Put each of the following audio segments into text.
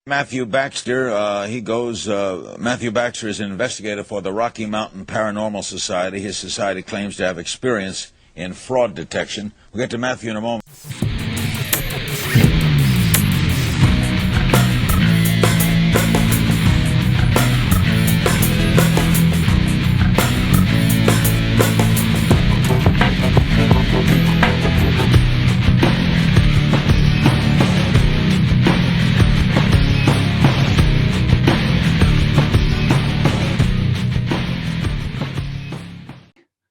Matthew Baxter, Matthew Baxter is an investigator for the Rocky Mountain Paranormal Society. His society claims to have experience in fraud detection. We'll get to Matthew in a moment.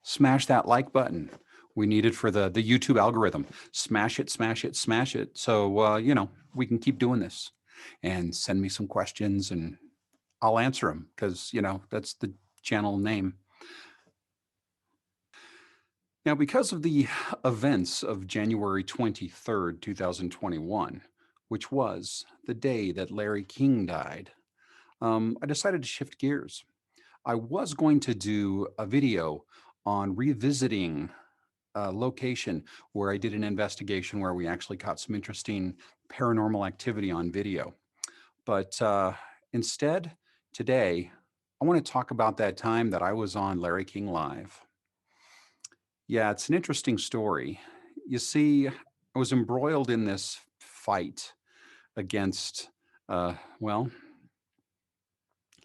Smash that like button. We need it for the YouTube algorithm. Smash it, smash it, smash it. So, we can keep doing this. And send me some questions and I'll answer them because, that's the channel name. Now, because of the events of January 23rd, 2021, which was the day that Larry King died, I decided to shift gears. I was going to do a video on revisiting a location where I did an investigation where we actually caught some interesting paranormal activity on video. But instead, today, I want to talk about that time that I was on Larry King Live. Yeah, it's an interesting story. You see, I was embroiled in this fight against,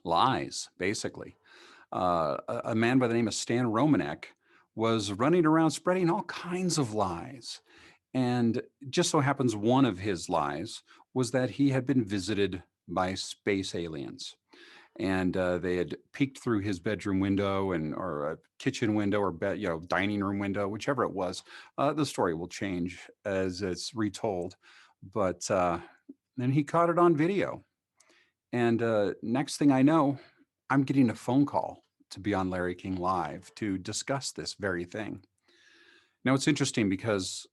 lies, basically. A man by the name of Stan Romanek was running around spreading all kinds of lies. And just so happens one of his lies was that he had been visited by space aliens. And they had peeked through his bedroom window or a kitchen window or dining room window, whichever it was. The story will change as it's retold. But then he caught it on video. And next thing I know, I'm getting a phone call to be on Larry King Live to discuss this very thing. Now, it's interesting because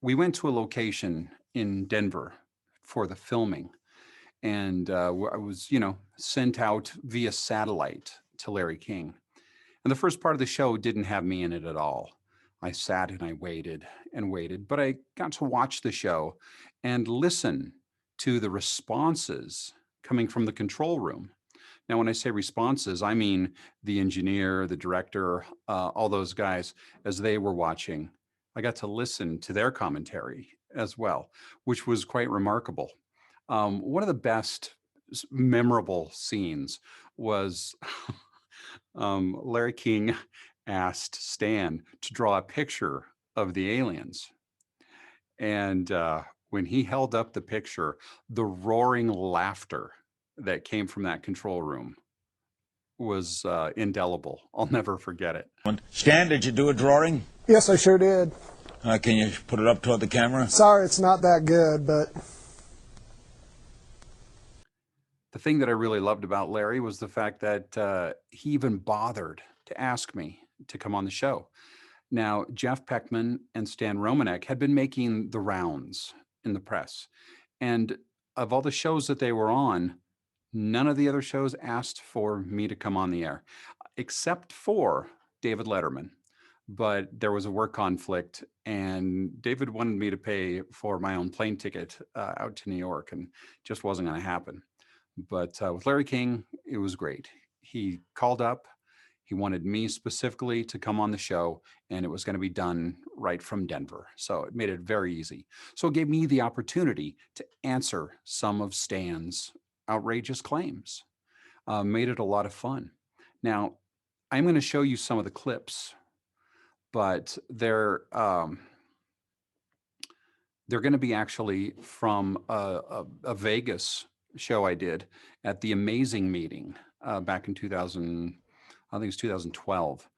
we went to a location in Denver for the filming, and I was, sent out via satellite to Larry King. And the first part of the show didn't have me in it at all. I sat and I waited and waited, but I got to watch the show and listen to the responses coming from the control room. Now, when I say responses, I mean the engineer, the director, all those guys, as they were watching. I got to listen to their commentary as well, which was quite remarkable. One of the best memorable scenes was Larry King asked Stan to draw a picture of the aliens. And when he held up the picture, the roaring laughter that came from that control room was indelible. I'll never forget it. Stan, did you do a drawing? Yes, I sure did. Can you put it up toward the camera? Sorry, it's not that good, but... The thing that I really loved about Larry was the fact that he even bothered to ask me to come on the show. Now, Jeff Peckman and Stan Romanek had been making the rounds in the press. And of all the shows that they were on, none of the other shows asked for me to come on the air, except for David Letterman. But there was a work conflict, and David wanted me to pay for my own plane ticket out to New York, and just wasn't going to happen. But with Larry King, it was great. He called up. He wanted me specifically to come on the show, and it was going to be done right from Denver. So it made it very easy. So it gave me the opportunity to answer some of Stan's outrageous claims. Made it a lot of fun. Now, I'm going to show you some of the clips, but they're going to be actually from a Vegas show I did at the Amazing Meeting back in 2012,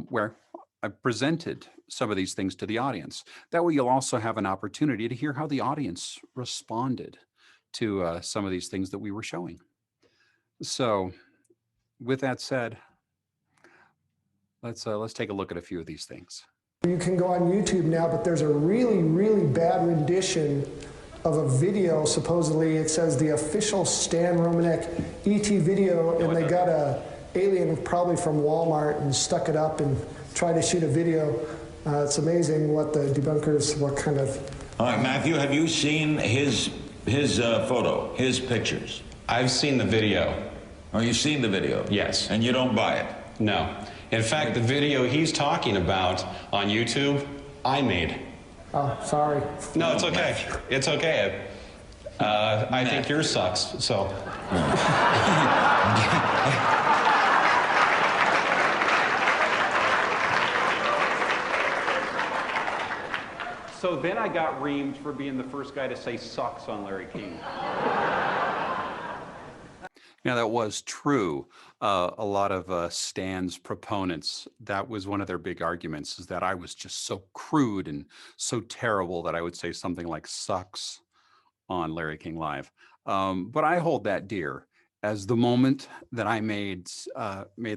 where I presented some of these things to the audience. That way you'll also have an opportunity to hear how the audience responded to some of these things that we were showing. So with that said, let's take a look at a few of these things. You can go on YouTube now, but there's a really, really bad rendition of a video. Supposedly it says the official Stan Romanek ET video, and they got a alien probably from Walmart and stuck it up and tried to shoot a video. It's amazing what the debunkers, what kind of... All right, Matthew, have you seen his His photo, his pictures. I've seen the video. Oh, you've seen the video? Yes. And you don't buy it? No. In fact, the video he's talking about on YouTube, I made. Oh, sorry. No, it's okay. It's okay. I think yours sucks, so. So then I got reamed for being the first guy to say sucks on Larry King. Now, that was true. A lot of Stan's proponents, that was one of their big arguments, is that I was just so crude and so terrible that I would say something like sucks on Larry King Live. But I hold that dear as the moment that I made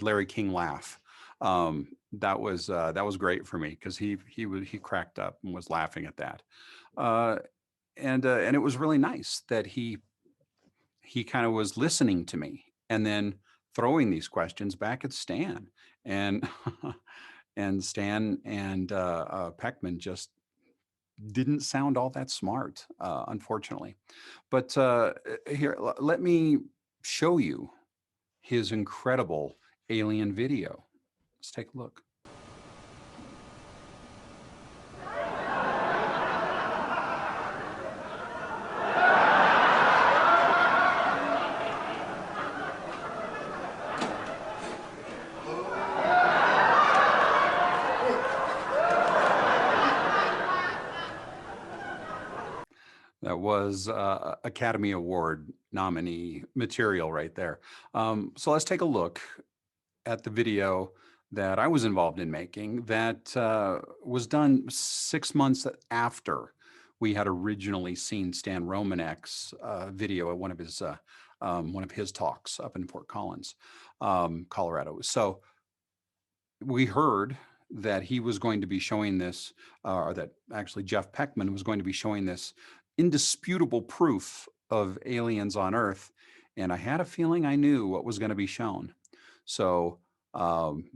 Larry King laugh. That was great for me, because he cracked up and was laughing at that. And it was really nice that he kind of was listening to me and then throwing these questions back at Stan, and and Stan and Peckman just didn't sound all that smart, unfortunately. But here, let me show you his incredible alien video. Let's take a look. That was Academy Award nominee material right there. So let's take a look at the video that I was involved in making that was done 6 months after we had originally seen Stan Romanek's video at one of his talks up in Fort Collins, Colorado. So we heard that he was going to be showing this, or that actually Jeff Peckman was going to be showing this indisputable proof of aliens on Earth, and I had a feeling I knew what was going to be shown. So some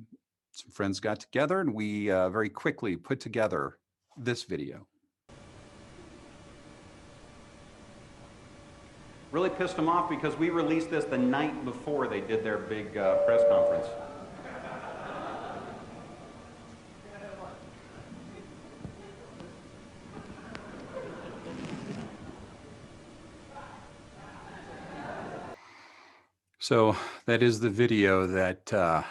friends got together, and we very quickly put together this video. Really pissed them off because we released this the night before they did their big press conference. So that is the video that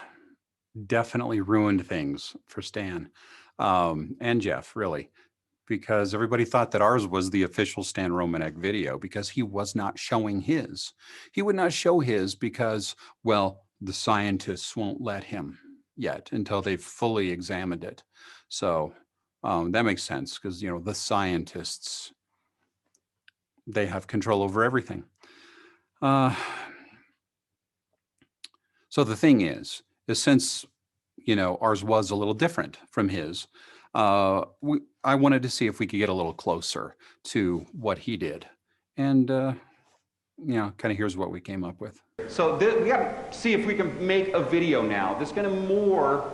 definitely ruined things for Stan and Jeff, really, because everybody thought that ours was the official Stan Romanek video, because he was not showing his. He would not show his because, well, the scientists won't let him yet until they've fully examined it. So that makes sense, because, you know, the scientists, they have control over everything. So the thing is since, you know, ours was a little different from his, I wanted to see if we could get a little closer to what he did. And, you know, kind of here's what we came up with. So we got to see if we can make a video now that's going to more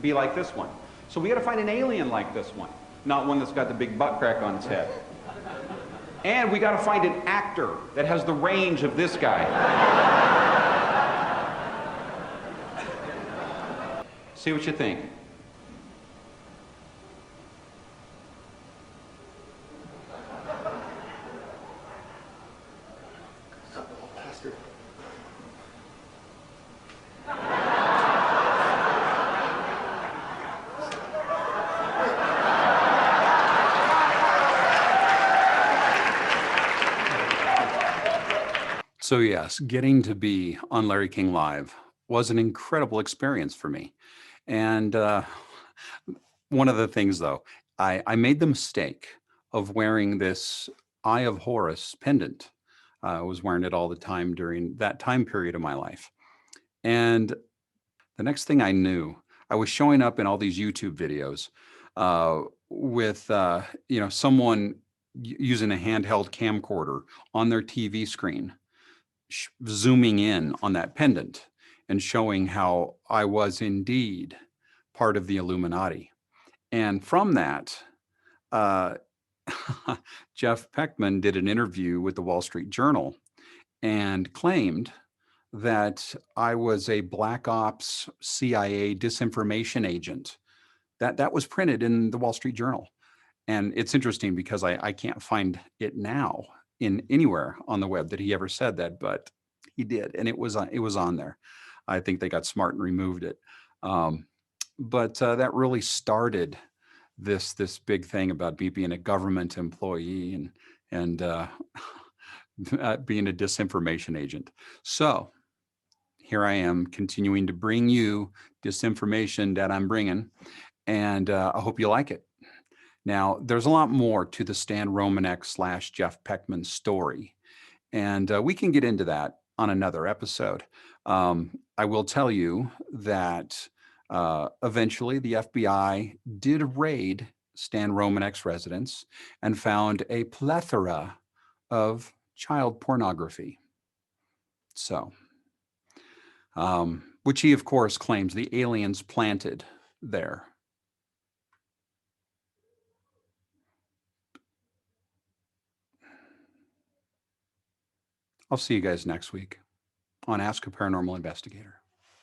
be like this one. So we got to find an alien like this one, not one that's got the big butt crack on its head. And we got to find an actor that has the range of this guy. See what you think. So yes, getting to be on Larry King Live was an incredible experience for me. And one of the things, though, I made the mistake of wearing this Eye of Horus pendant. I was wearing it all the time during that time period of my life. And the next thing I knew, I was showing up in all these YouTube videos with, you know, someone using a handheld camcorder on their TV screen, zooming in on that pendant and showing how I was indeed part of the Illuminati. And from that, Jeff Peckman did an interview with the Wall Street Journal and claimed that I was a Black Ops CIA disinformation agent. That was printed in the Wall Street Journal. And it's interesting because I can't find it now in anywhere on the web that he ever said that, but he did, and it was on there. I think they got smart and removed it. But that really started this big thing about me being a government employee and being a disinformation agent. So here I am continuing to bring you disinformation that I'm bringing, and I hope you like it. Now, there's a lot more to the Stan Romanek / Jeff Peckman story, and we can get into that on another episode. I will tell you that eventually the FBI did raid Stan Romanek's residence and found a plethora of child pornography. So, which he, of course, claims the aliens planted there. I'll see you guys next week on Ask a Paranormal Investigator.